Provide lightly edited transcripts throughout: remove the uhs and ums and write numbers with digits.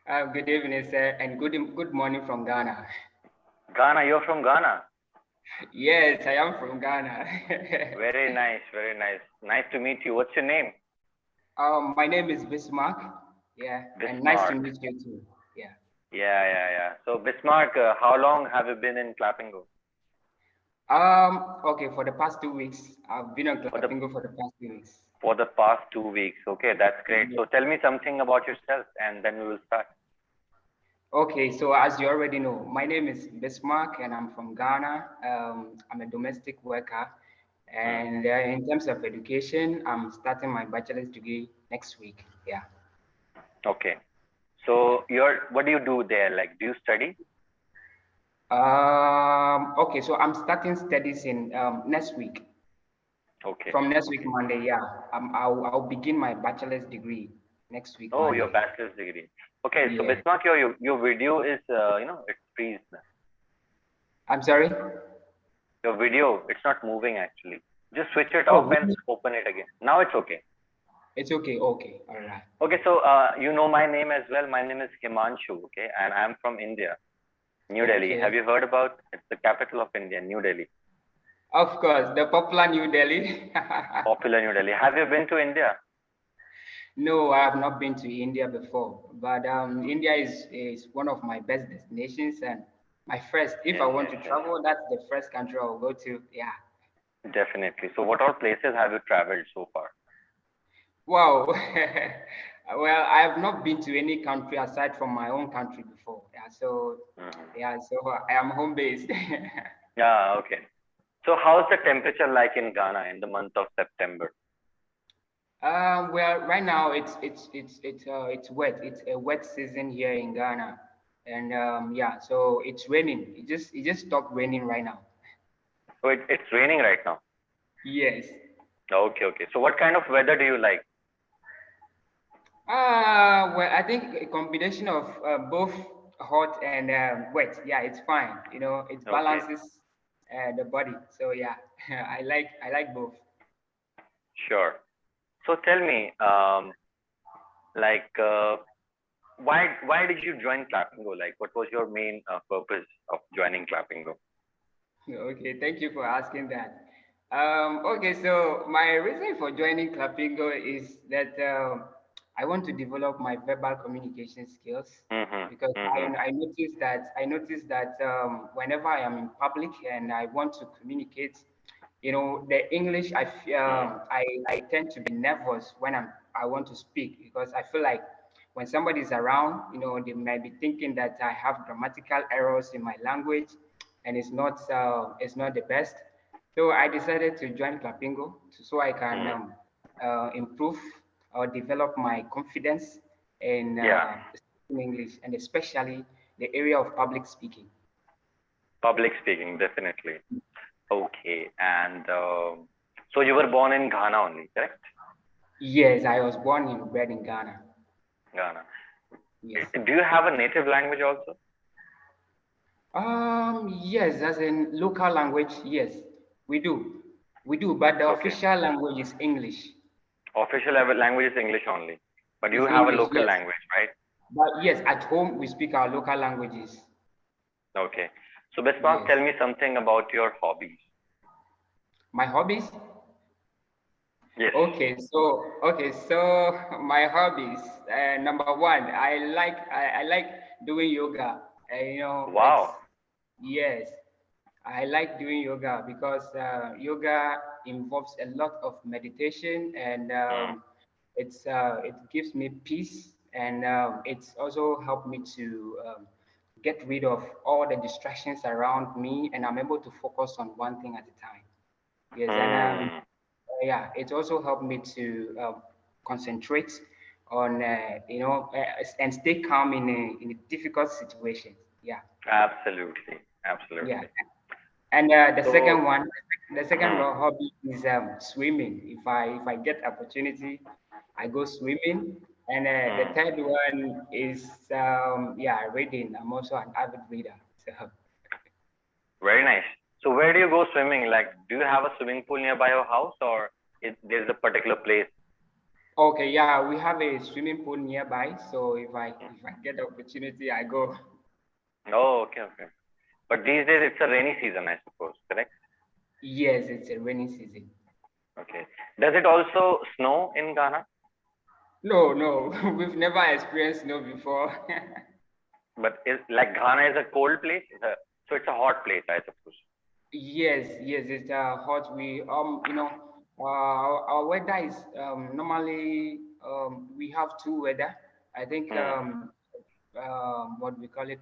Good evening, sir, and good morning from Ghana. Ghana, you're from Ghana. Yes, I am from Ghana. Very nice, very nice. Nice to meet you. What's your name? My name is Bismarck. Yeah, and nice to Bismarck. meet you too. Yeah. Yeah. So Bismarck, how long have you been in Clapingo? Okay, for the past 2 weeks, I've been on For the Clapingo for the past 2 weeks. for the past 2 weeks. Okay, that's great. Yeah. So tell me something about yourself, and then we will start. Okay, so as you already know, my name is Bismarck, and I'm from Ghana. I'm a domestic worker, Hmm. and in terms of education, I'm starting my bachelor's degree next week. Yeah. Okay. So you're what do you do there? Like, do you study? Okay, so I'm starting studies in next week. Okay. From next week Okay. Monday, yeah. I'll begin my bachelor's degree next week Oh, your Monday. bachelor's degree. Okay. So Yeah. Bismarck, your video is it's freeze. I'm sorry. Your video, it's not moving actually. Just switch it Oh, off and really? open it again. Now it's okay. It's okay. Okay. All right. Okay, so you know my name as well. My name is Himanshu, okay, and I'm from India, New Delhi. Okay. Have you heard about? It's the capital of India, New Delhi. Of course, the popular New Delhi. Popular New Delhi. Have you been to India? No, I have not been to India before, but India is one of my best destinations and my first. If I Yes, want yes, to yes. travel, that's the first country I'll go to. Yeah. Definitely. So, what all places have you traveled so far? Wow. Well, I have not been to any country aside from my own country before. Hmm. So I am home based. Yeah, okay. So, how's the temperature like in Ghana in the month of September? Well, right now it's wet. It's a wet season here in Ghana, and yeah, so it's raining. It just stopped raining right now. So, it's raining right now. Yes. Okay, okay. So, what kind of weather do you like? Well, I think a combination of both hot and wet. Yeah, it's fine. It Okay, balances the body. So yeah, I like both. sure. So, tell me, like, why did you join Clapingo? Like, what was your main purpose of joining Clapingo? Okay, thank you for asking that. Okay, so my reason for joining Clapingo is that I want to develop my verbal communication skills Mm-hmm. because Mm-hmm. I noticed that whenever I am in public and I want to communicate, the English I tend to be nervous when I want to speak because I feel like when somebody is around, they might be thinking that I have grammatical errors in my language, and it's not the best. So I decided to join Clapingo so I can Mm-hmm. improve or develop my confidence in Yeah, speaking English, and especially the area of public speaking. public speaking, definitely. Okay, and so you were born in Ghana only, correct? Yes, I was born and bred in Ghana. Ghana. Yes. Do you have a native language also? Yes, as in local language, yes, we do. We do, but the Okay. official language is English. Official language is English only, but you Is have a English, local yes. language, right? But yes, at home we speak our local languages. Okay. So Bismarck, Yes. tell me something about your hobbies. My hobbies? Yes. Okay, so my hobbies. Number one, I like doing yoga. It's Wow. yes, I like doing yoga because yoga involves a lot of meditation, and Mm. it gives me peace, and it's also helped me to get rid of all the distractions around me, and I'm able to focus on one thing at a time. Yes, and Hmm. yeah, it also helped me to concentrate on and stay calm in a difficult situation. Yeah, Absolutely. yeah. Absolutely. And So, the second hmm. hobby is swimming. If I get opportunity, I go swimming. And the Hmm. third one is yeah, reading. I'm also an avid reader. So Very nice. So where do you go swimming? Like, do you have a swimming pool nearby your house, or there's a particular place? Okay, yeah, we have a swimming pool nearby, so if I get the opportunity, I go. Oh, okay, okay. But these days it's a rainy season, I suppose, correct? Yes, it's a rainy season. Okay. Does it also snow in Ghana? No, no, we've never experienced snow before. But is like Ghana is a cold place, so it's a hot place, I suppose. Yes, yes, it's hot. Our weather is normally we have two weather. I think Hmm. what we call it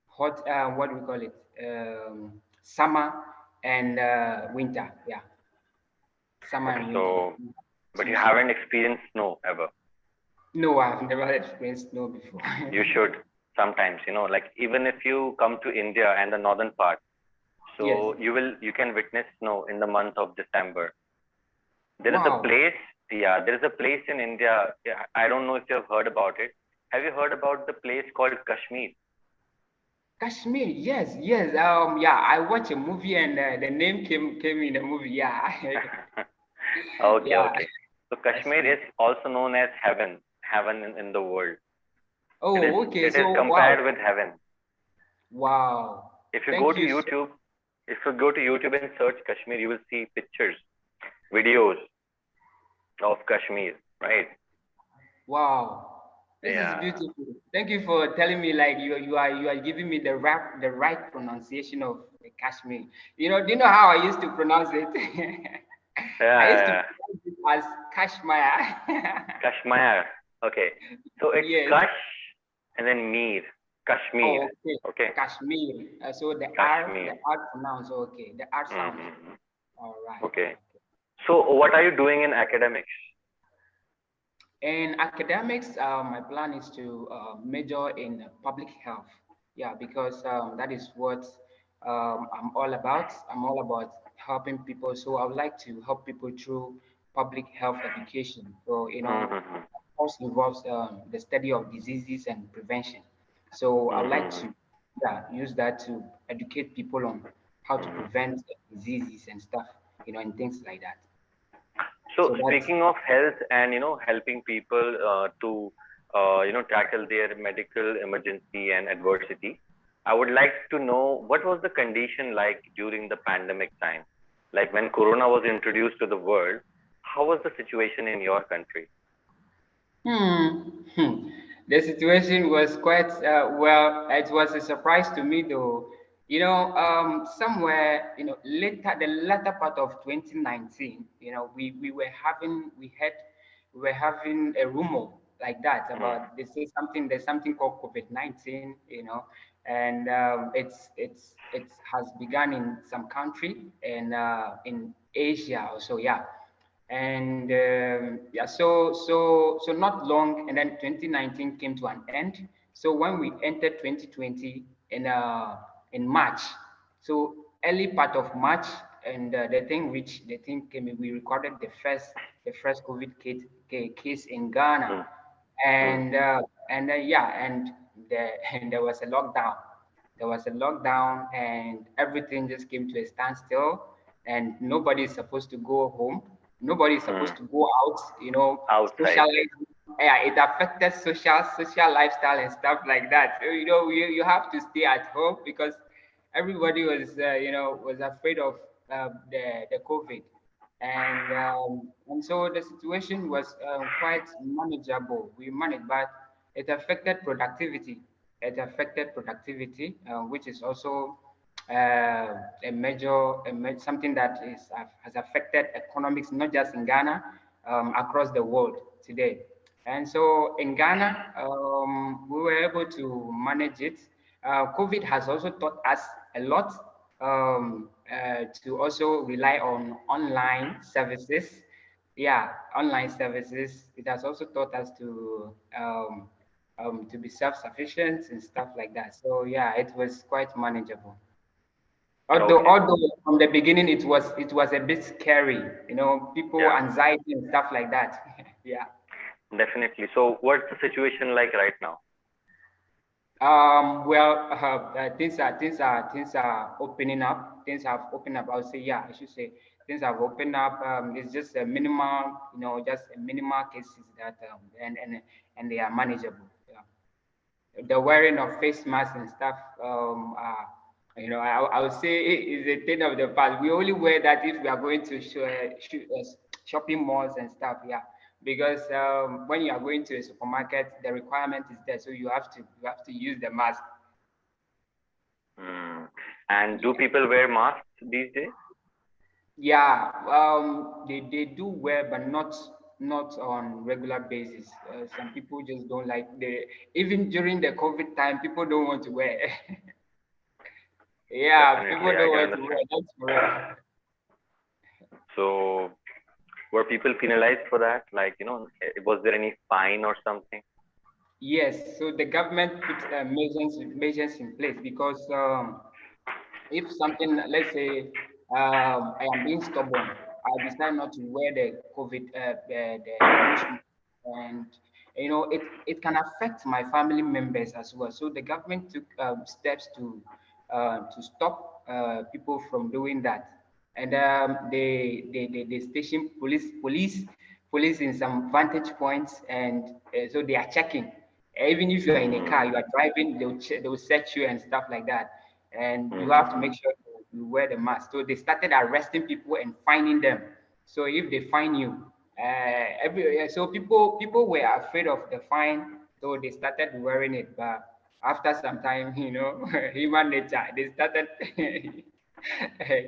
hot. What we call it summer and winter. Yeah, summer Okay, and winter. so but Two you seasons. haven't experienced snow ever. No, I've never experienced snow before. You should sometimes, like even if you come to India and the northern part, Yes. so you can witness snow in the month of December. There is a Wow. place, yeah, there is a place in India. Yeah, I don't know if you have heard about it. Have you heard about the place called Kashmir? Kashmir, yes, yes. Yeah, I watched a movie and the name came in the movie. Yeah, Okay, yeah, okay. So Kashmir Kashmir. is also known as heaven, heaven in the world. It is Oh, okay. it is So, compared wow, with heaven. wow. If you go Thank to you. So, YouTube, if you go to YouTube and search Kashmir, you will see pictures, videos of Kashmir, right? wow, this is Yeah. beautiful. Thank you for telling me. Like you are giving me the right pronunciation of the Kashmir. Do you know how I used to pronounce it? I used to Yeah, pronounce it as Kashmir. Kashmir. Okay. So it's Yes. Kash and then Mir. Kashmir. Oh, okay. Okay. Kashmir. So the R, the Kashmir. R pronounce. Okay, the R sound. Mm-hmm. All right. Okay. So what are you doing in academics? In academics, my plan is to major in public health. Yeah, because that is what I'm all about. I'm all about helping people. So I would like to help people through public health education. So, Mm-hmm. of course, involves the study of diseases and prevention. So I would like Mm-hmm. to, yeah, use that to educate people on how to prevent diseases and stuff, and things like that. So So that's. speaking of health and helping people to tackle their medical emergency and adversity, I would like to know what was the condition like during the pandemic time, like when Corona was introduced to the world. How was the situation in your country? Hmm. hmm. The situation was quite well. It was a surprise to me, though. Somewhere, the latter part of 2019, we were having a rumor like that Mm, about they say something. There's something called COVID-19, and it has begun in some country and in Asia also, yeah. And yeah, so not long, and then 2019 came to an end. So when we entered 2020 in March, so early part of March, and the thing came in, we recorded the first COVID case in Ghana, mm, mm, and yeah, and and there was a lockdown. There was a lockdown, and everything just came to a standstill, and nobody is supposed to go home. Nobody is supposed mm. to go out, Outside. socialize. Yeah, it affected social lifestyle and stuff like that. So, you have to stay at home because everybody was afraid of the COVID, and so the situation was quite manageable. We managed, but it affected productivity. Which is also something that has affected economics, not just in Ghana, across the world today. And so in Ghana, we were able to manage it. COVID has also taught us a lot to also rely on online services. Yeah, online services. It has also taught us to be self-sufficient and stuff like that. So yeah, it was quite manageable. Although, Okay. although from the beginning it was a bit scary, people Yeah, anxiety and stuff like that. Yeah. definitely. So what's the situation like right now? Well, things are opening up. Things have opened up. I would say, yeah, I should say Things have opened up. It's just a minimal, just a minimal cases that and they are manageable. Yeah. The wearing of face masks and stuff, I would say is a thing of the past. We only wear that if we are going to shopping malls and stuff. Yeah, because when you are going to a supermarket, the requirement is there, so you have to use the mask. And do people wear masks these days? Yeah, they do wear, but not on regular basis. Some people just don't like the even during the COVID time, people don't want to wear. Yeah, people Definitely, I don't can want to wear. understand. That's correct. So, were people penalized for that? Like, was there any fine or something? Yes, so the government put measures in place because if something, let's say, I am being stubborn, I decide not to wear the COVID, the nose mask, and it can affect my family members as well. So the government took steps to stop people from doing that, and they station police in some vantage points, and so they are checking. Even if you are in a car, you are driving, they will search you and stuff like that, and you have to make sure you wear the mask. So they started arresting people and fining them. So if they fine you, so people were afraid of the fine, so they started wearing it. But after some time, human nature, they started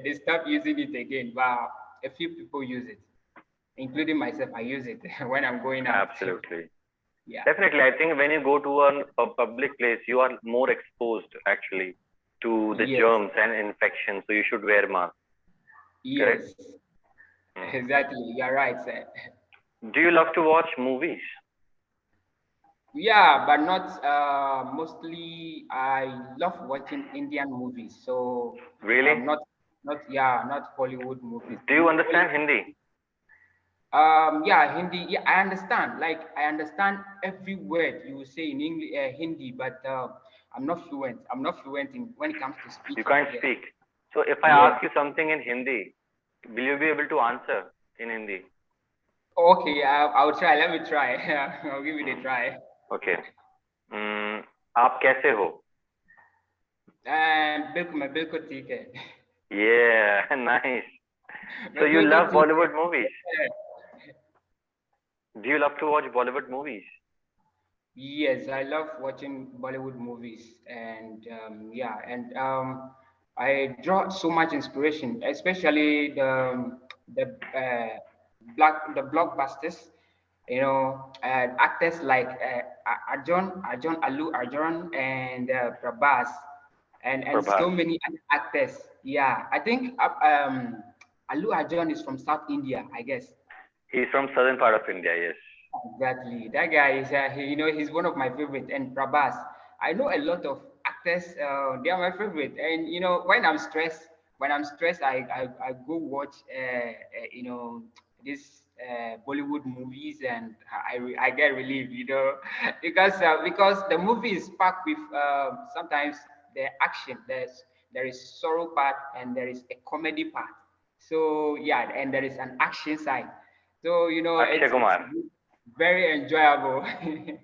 they stopped using it again. But a few people use it, including myself. I use it when I'm going out. Absolutely. Yeah. Definitely. I think when you go to a public place, you are more exposed actually to the Yes. germs and infections. So you should wear mask. Correct? Yes. Exactly. You're right, sir. Do you love to watch movies? Yeah, but not mostly. I love watching Indian movies, so Really? not Hollywood movies. Do you understand Hindi? Yeah, Hindi. Yeah, I understand. Like I understand every word you say in English, Hindi, but I'm not fluent. I'm not fluent in when it comes to You speaking. can't Yeah. speak. So if I Yes. ask you something in Hindi, will you be able to answer in Hindi? Okay, I'll try. Let me try. I'll give it a try. Okay. आप कैसे हो? बिल्कुल मैं बिल्कुल ठीक है. Yeah, nice. So मैं you बिल्कुल love ठीक Bollywood movies? है. Do you love to watch Bollywood movies? Yes, I love watching Bollywood movies, and I draw so much inspiration, especially the the blockbusters. Actors like Arjun, Arjun, and Prabhas, and so Prabhas. many actors. Yeah, I think Allu Arjun is from South India, I guess. He's from southern part of India, yes. Exactly. That guy is, he's one of my favorite. And Prabhas, I know a lot of actors. They are my favorite. And when I'm stressed, I go watch, this Bollywood movies, and I get relief, because the movie is packed with sometimes the action. There is sorrow part and there is a comedy part. So yeah, and there is an action side. So Akshay it's Kumar. very enjoyable. It's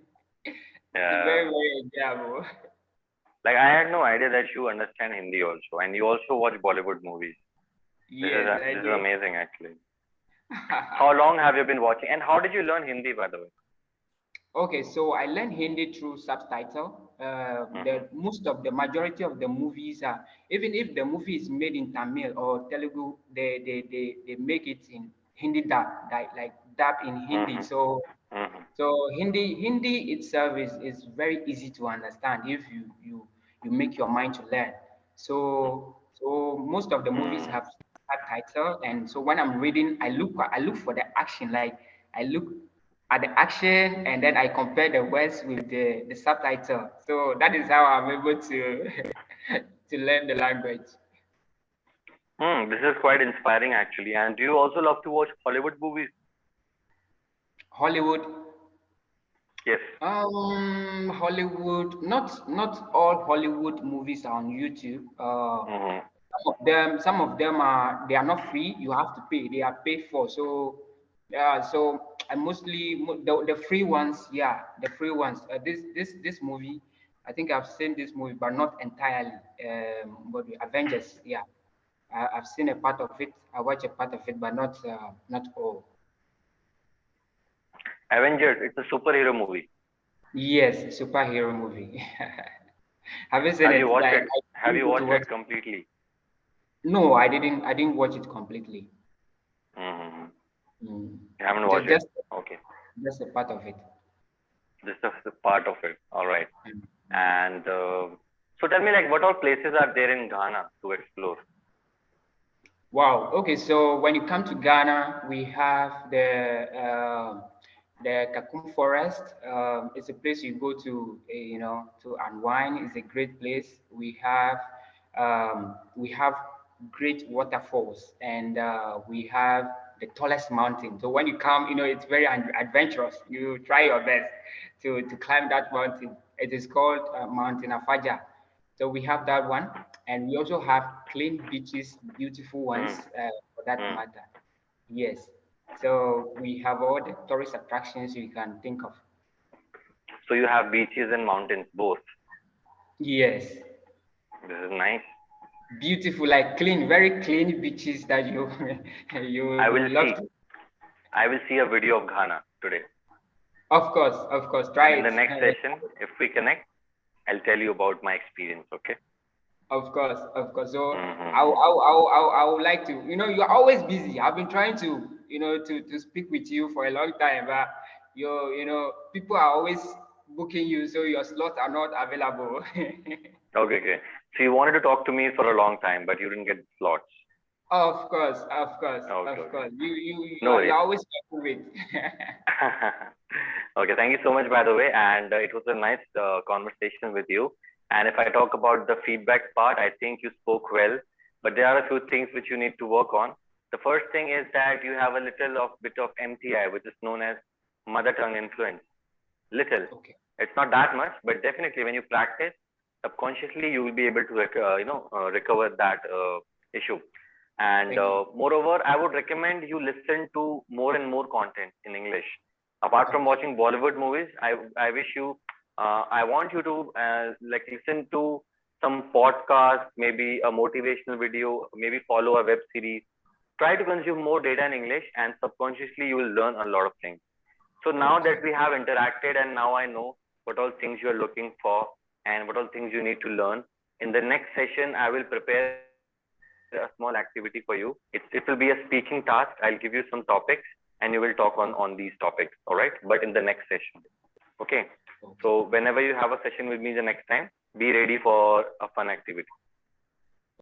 very, Yeah. very enjoyable. Like I had no idea that you understand Hindi also, and you also watch Bollywood movies. Yes, I This is do. amazing actually. How long have you been watching, and how did you learn Hindi, by the way? Okay, so I learned Hindi through subtitle. The majority of the movies are, even if the movie is made in Tamil or Telugu, they make it in Hindi dub, like dub in Hindi. So Hindi itself is very easy to understand if you make your mind to learn. So most of the movies have subtitle, and so when I'm reading, I look for the action. Like I look at the action, and then I compare the words with the subtitle. So that is how I'm able to to learn the language. This is quite inspiring actually. And do you also love to watch Hollywood movies? Hollywood. Yes. Hollywood. Not all Hollywood movies are on YouTube. some of them are they are not free. You have to pay. They are paid for. So yeah, so I mostly the free ones. Yeah, the free ones. This movie, I think I've seen this movie, but not entirely. But the Avengers. Yeah, I've seen a part of it. I watched a part of it, but not all. Avengers, it's a superhero movie. Yes, superhero movie. Have you seen Have you it? watched Like it? I Have didn't you go to watched watch. it completely? No, I didn't. I didn't watch it completely. Mm-hmm. Mm. You haven't Just, watched it. just, Okay. just a part of it. This is the part of it. All right. Mm. And so tell me, like, what all places are there in Ghana to explore? Wow. Okay. So when you come to Ghana, we have the Kakum Forest. It's a place you go to, to unwind. It's a great place. We have great waterfalls, and we have the tallest mountain. So when you come, it's very adventurous. You try your best to climb that mountain. It is called Mountain Afaja. So we have that one, and we also have clean beaches, beautiful ones Mm, for that mm. matter. Yes. So we have all the tourist attractions you can think of. So you have beaches and mountains both. Yes. This is nice. Beautiful, like clean, very clean beaches that you you I you will will love see. to. I will see a video of Ghana today. Of course, try And in the next it. session, if we connect, I'll tell you about my experience. Okay. Of course, of course. So Mm-hmm. I would like to, you're always busy. I've been trying to, to speak with you for a long time, but people are always booking you, so your slots are not available. Okay, okay. So you wanted to talk to me for a long time, but you didn't get slots. Of course, of course, Okay, of okay. course. No You're worries. always with. Okay, thank you so much, by the way. And it was a nice conversation with you. And if I talk about the feedback part, I think you spoke well, but there are a few things which you need to work on. The first thing is that you have a little of bit of MTI, which is known as mother tongue influence. Little. Okay. It's not that much, but definitely when you practice, subconsciously you will be able to recover that issue. And Thank you. moreover, I would recommend you listen to more and more content in English. Apart from Okay. watching Bollywood movies, I wish you, I want you to like listen to some podcast, maybe a motivational video, maybe follow a web series. Try to consume more data in English, and subconsciously you will learn a lot of things. So now Okay. that we have interacted, and now I know what all things you are looking for and what all things you need to learn. In the next session, I will prepare a small activity for you. It will be a speaking task. I'll give you some topics and you will talk on these topics. All right. But in the next session. Okay. Okay. So whenever you have a session with me the next time, be ready for a fun activity.